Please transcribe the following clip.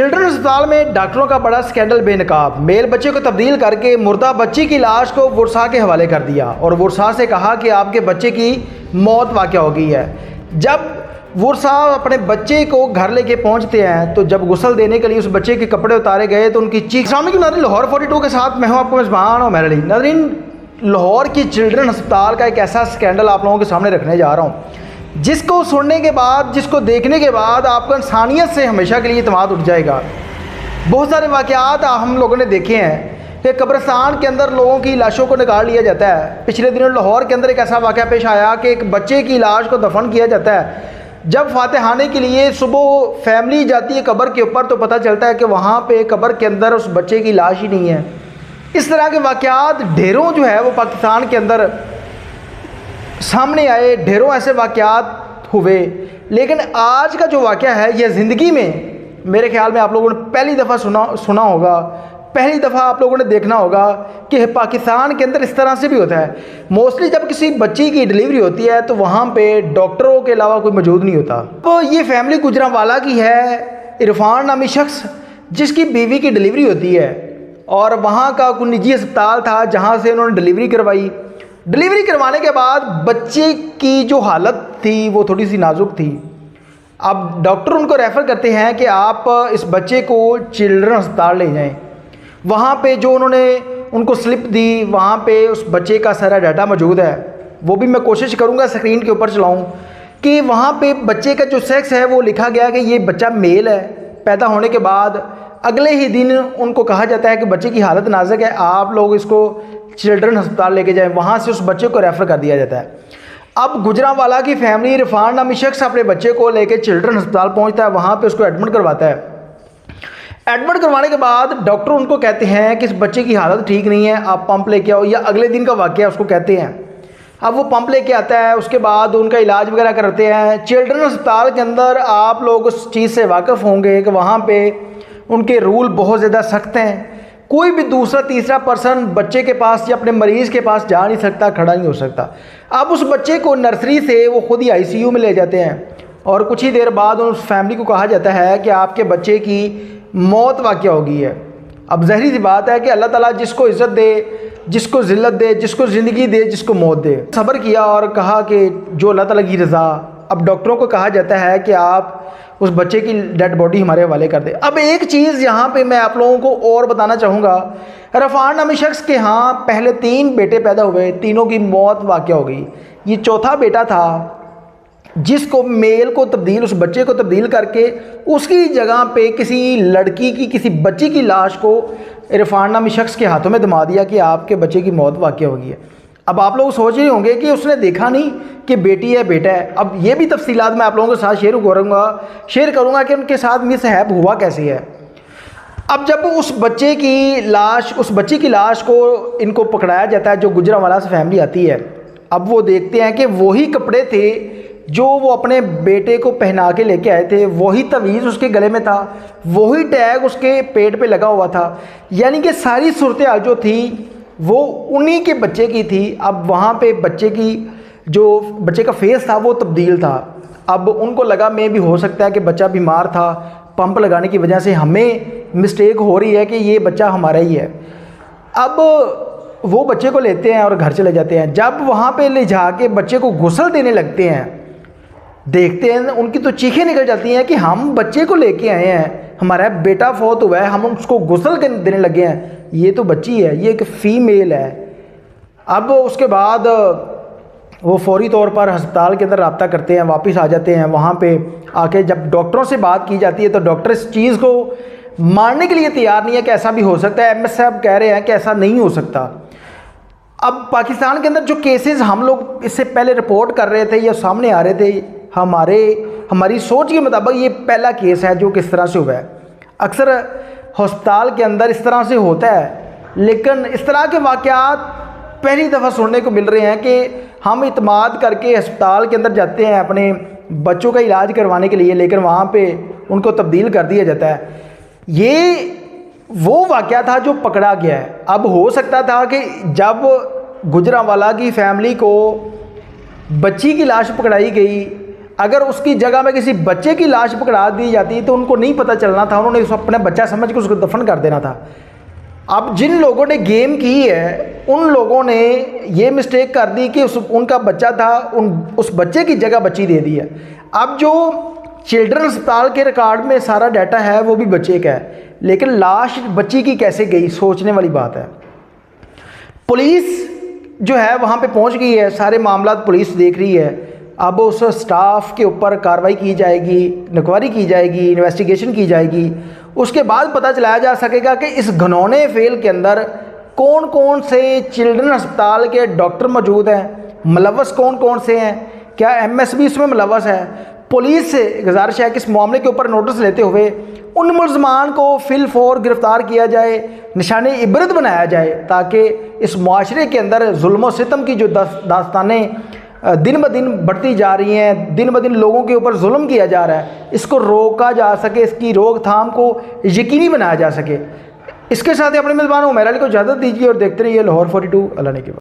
Children अस्पताल में डॉक्टरों का बड़ा स्कैंडल बेनकाब। मेल बच्चे को तब्दील करके मुर्दा बच्ची की लाश को वुरसा के हवाले कर दिया और वुरसा से कहा कि आपके बच्चे की मौत वाक़या हो गई है। जब वुरसा अपने बच्चे को घर लेके पहुंचते हैं तो जब गुस्ल देने के लिए उस बच्चे के कपड़े उतारे गए तो उनकी चीख। नाज़रीन, लाहौर 42 के साथ मैं हूं आपको मेज़बान और मेरे लिए। नाज़रीन, लाहौर की चिल्ड्रन अस्पताल का एक ऐसा स्कैंडल आप लोगों के सामने रखने जा रहा हूँ जिसको सुनने के बाद, जिसको देखने के बाद आपका इंसानियत से हमेशा के लिए इत्मीनान उठ जाएगा। बहुत सारे वाक़यात हम लोगों ने देखे हैं कि कब्रिस्तान के अंदर लोगों की लाशों को निकाल लिया जाता है। पिछले दिनों लाहौर के अंदर एक ऐसा वाक़या पेश आया कि एक बच्चे की लाश को दफन किया जाता है। जब फातिहाने के लिए सुबह फैमिली जाती है कब्र के ऊपर तो पता चलता है कि वहाँ पे कब्र के अंदर उस बच्चे की लाश ही नहीं है। इस तरह के वाक़यात ढेरों जो है वो पाकिस्तान के अंदर सामने आए, ढेरों ऐसे वाक़यात हुए। लेकिन आज का जो वाक़या है यह ज़िंदगी में मेरे ख्याल में आप लोगों ने पहली दफ़ा सुना होगा, पहली दफ़ा आप लोगों ने देखना होगा कि पाकिस्तान के अंदर इस तरह से भी होता है। मोस्टली जब किसी बच्ची की डिलीवरी होती है तो वहाँ पे डॉक्टरों के अलावा कोई मौजूद नहीं होता। तो ये फैमिली गुजरांवाला की है। इरफान नामी शख्स जिसकी बीवी की डिलीवरी होती है और वहाँ का कोई निजी अस्पताल था जहाँ से उन्होंने डिलीवरी करवाई। डिलीवरी करवाने के बाद बच्चे की जो हालत थी वो थोड़ी सी नाजुक थी। अब डॉक्टर उनको रेफ़र करते हैं कि आप इस बच्चे को चिल्ड्रन अस्पताल ले जाएं। वहाँ पे जो उन्होंने उनको स्लिप दी वहाँ पे उस बच्चे का सारा डाटा मौजूद है। वो भी मैं कोशिश करूँगा स्क्रीन के ऊपर चलाऊँ कि वहाँ पे बच्चे का जो सेक्स है वो लिखा गया कि ये बच्चा मेल है। पैदा होने के बाद अगले ही दिन उनको कहा जाता है कि बच्चे की हालत नाजुक है, आप लोग इसको चिल्ड्रन अस्पताल लेके जाएं। वहाँ से उस बच्चे को रेफ़र कर दिया जाता है। अब गुजरांवाला की फैमिली इरफान नामी शख्स अपने बच्चे को लेके चिल्ड्रन अस्पताल पहुँचता है, वहाँ पे उसको एडमिट करवाता है। एडमिट करवाने के बाद डॉक्टर उनको कहते हैं कि इस बच्चे की हालत ठीक नहीं है, आप पंप लेके आओ, या अगले दिन का वाक़या उसको कहते हैं। अब वो पंप लेके आता है, उसके बाद उनका इलाज वगैरह करते हैं। चिल्ड्रन अस्पताल के अंदर आप लोग उस चीज़ से वाकिफ़ होंगे कि वहाँ पर उनके रूल बहुत ज़्यादा सख्त हैं। कोई भी दूसरा तीसरा पर्सन बच्चे के पास या अपने मरीज़ के पास जा नहीं सकता, खड़ा नहीं हो सकता। अब उस बच्चे को नर्सरी से वो खुद ही आईसीयू में ले जाते हैं और कुछ ही देर बाद उस फैमिली को कहा जाता है कि आपके बच्चे की मौत वाक़या हो गई है। अब ज़ाहिर सी बात है कि अल्लाह ताला जिसको इज़्ज़त दे, जिसको ज़िल्लत दे, जिसको ज़िंदगी दे, जिसको मौत दे। सब्र किया और कहा कि जो अल्लाह ताला की रज़ा। अब डॉक्टरों को कहा जाता है कि आप उस बच्चे की डेड बॉडी हमारे हवाले कर दे। अब एक चीज़ यहाँ पे मैं आप लोगों को और बताना चाहूँगा, इरफान नामी शख्स के यहाँ पहले 3 बेटे पैदा हुए, तीनों की मौत वाक़या हो गई। ये चौथा बेटा था जिसको मेल को तब्दील, उस बच्चे को तब्दील करके उसकी जगह पे किसी लड़की की, किसी बच्ची की लाश को इरफान नामी शख्स के हाथों में थमा दिया कि आपके बच्चे की मौत वाक़या हो गई है। अब आप लोग सोच रहे होंगे कि उसने देखा नहीं कि बेटी है बेटा है। अब ये भी तफसीलात मैं आप लोगों के साथ शेयर करूँगा कि उनके साथ मिसहैप हुआ कैसे है। अब जब उस बच्चे की लाश को इनको पकड़ाया जाता है, जो गुजरांवाला से फैमिली आती है, अब वो देखते हैं कि वही कपड़े थे जो वो अपने बेटे को पहना के लेके आए थे, वही तवीज़ उसके गले में था, वही टैग उसके पेट पे लगा हुआ था। यानी कि सारी सूरत हाल जो थी वो उन्हीं के बच्चे की थी। अब वहाँ पे बच्चे का फेस था वो तब्दील था। अब उनको लगा में भी हो सकता है कि बच्चा बीमार था, पंप लगाने की वजह से हमें मिस्टेक हो रही है कि ये बच्चा हमारा ही है। अब वो बच्चे को लेते हैं और घर चले जाते हैं। जब वहाँ पे ले जाके बच्चे को गुस्ल देने लगते हैं, देखते हैं उनकी तो चीखें निकल जाती हैं कि हम बच्चे को लेके आए हैं, हमारा बेटा फौत हुआ है, हम उसको गुस्ल देने लगे हैं, ये तो बच्ची है, ये एक फ़ीमेल है। अब उसके बाद वो फौरी तौर पर अस्पताल के अंदर रब्ता करते हैं, वापस आ जाते हैं। वहाँ पे आके जब डॉक्टरों से बात की जाती है तो डॉक्टर इस चीज़ को मानने के लिए तैयार नहीं है कि ऐसा भी हो सकता है। एमएस साहब कह रहे हैं कि ऐसा नहीं हो सकता। अब पाकिस्तान के अंदर जो केसेस हम लोग इससे पहले रिपोर्ट कर रहे थे या सामने आ रहे थे, हमारी सोच के मुताबिक ये पहला केस है जो किस तरह से हुआ है। अक्सर अस्पताल के अंदर इस तरह से होता है, लेकिन इस तरह के वाक़यात पहली दफ़ा सुनने को मिल रहे हैं कि हम इत्मीनान करके अस्पताल के अंदर जाते हैं अपने बच्चों का इलाज करवाने के लिए, लेकिन वहाँ पे उनको तब्दील कर दिया जाता है। ये वो वाक़या था जो पकड़ा गया है। अब हो सकता था कि जब गुजरांवाला की फैमिली को बच्ची की लाश पकड़ाई गई, अगर उसकी जगह में किसी बच्चे की लाश पकड़ा दी जाती तो उनको नहीं पता चलना था, उन्होंने अपना बच्चा समझ के उसको दफन कर देना था। अब जिन लोगों ने गेम की है उन लोगों ने ये मिस्टेक कर दी कि उनका बच्चा था, उस बच्चे की जगह बच्ची दे दी है। अब जो चिल्ड्रन अस्पताल के रिकॉर्ड में सारा डाटा है वो भी बच्चे का है, लेकिन लाश बच्ची की कैसे गई, सोचने वाली बात है। पुलिस जो है वहाँ पे पहुँच गई है, सारे मामला पुलिस देख रही है। अब उस स्टाफ के ऊपर कार्रवाई की जाएगी, इंक्वायरी की जाएगी, इन्वेस्टिगेशन की जाएगी। उसके बाद पता चलाया जा सकेगा कि इस घिनौने फेल के अंदर कौन कौन से चिल्ड्रन अस्पताल के डॉक्टर मौजूद हैं, मुलव्वस कौन कौन से हैं, क्या एमएसबी इसमें मुलव्वस है। पुलिस से गुजारिश है कि इस मामले के ऊपर नोटिस लेते हुए उन मुलजमान को फिल फौर गिरफ्तार किया जाए, निशाने इबरत बनाया जाए, ताकि इस माशरे के अंदर जुल्म व सितम की जो दास्तानें दिन ब दिन बढ़ती जा रही हैं, दिन ब दिन लोगों के ऊपर जुल्म किया जा रहा है, इसको रोका जा सके, इसकी रोकथाम को यकीनी बनाया जा सके। इसके साथ ही अपने मेज़बान उमैर अली को इजाज़त दीजिए और देखते रहिए लाहौर 42 अल्लाह ने की बात।